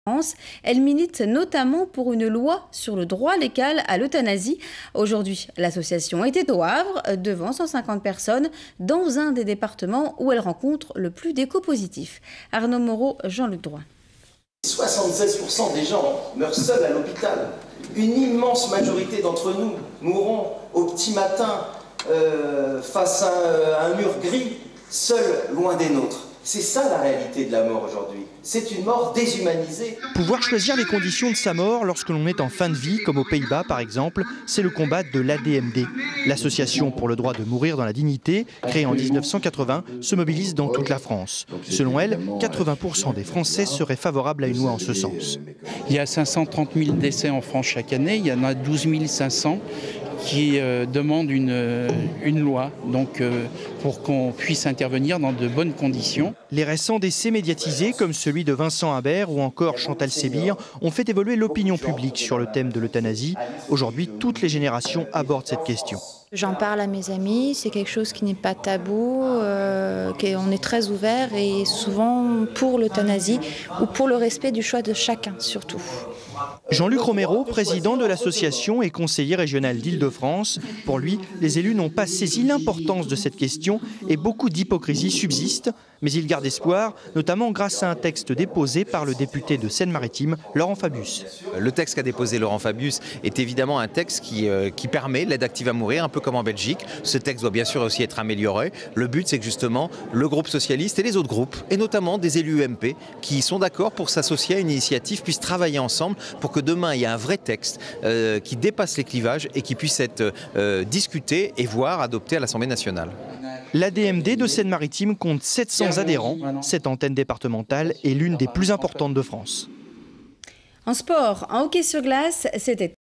France. Elle milite notamment pour une loi sur le droit légal à l'euthanasie. Aujourd'hui, l'association était au Havre, devant 150 personnes, dans un des départements où elle rencontre le plus d'échos positifs. Arnaud Moreau, Jean-Luc Droit. 76% des gens meurent seuls à l'hôpital. Une immense majorité d'entre nous mourront au petit matin face à un mur gris, seuls loin des nôtres. C'est ça la réalité de la mort aujourd'hui. C'est une mort déshumanisée. Pouvoir choisir les conditions de sa mort lorsque l'on est en fin de vie, comme aux Pays-Bas par exemple, c'est le combat de l'ADMD. L'Association pour le droit de mourir dans la dignité, créée en 1980, se mobilise dans toute la France. Selon elle, 80% des Français seraient favorables à une loi en ce sens. Il y a 530 000 décès en France chaque année, il y en a 12 500 qui demandent une loi pour qu'on puisse intervenir dans de bonnes conditions. Les récents décès médiatisés, comme celui de Vincent Imbert ou encore Chantal Sébir, ont fait évoluer l'opinion publique sur le thème de l'euthanasie. Aujourd'hui, toutes les générations abordent cette question. J'en parle à mes amis, c'est quelque chose qui n'est pas tabou, on est très ouvert et souvent pour l'euthanasie ou pour le respect du choix de chacun surtout. Jean-Luc Romero, président de l'association et conseiller régional d'Île-de-France, pour lui, les élus n'ont pas saisi l'importance de cette question et beaucoup d'hypocrisie subsiste. Mais il garde espoir, notamment grâce à un texte déposé par le député de Seine-Maritime, Laurent Fabius. Le texte qu'a déposé Laurent Fabius est évidemment un texte qui permet l'aide active à mourir, un peu comme en Belgique. Ce texte doit bien sûr aussi être amélioré. Le but, c'est que justement, le groupe socialiste et les autres groupes, et notamment des élus UMP, qui sont d'accord pour s'associer à une initiative, puissent travailler ensemble pour que demain, il y ait un vrai texte qui dépasse les clivages et qui puisse être discuté et voire adopté à l'Assemblée nationale. L'ADMD de Seine-Maritime compte 700 adhérents. Cette antenne départementale est l'une des plus importantes de France. En sport, en hockey sur glace, c'était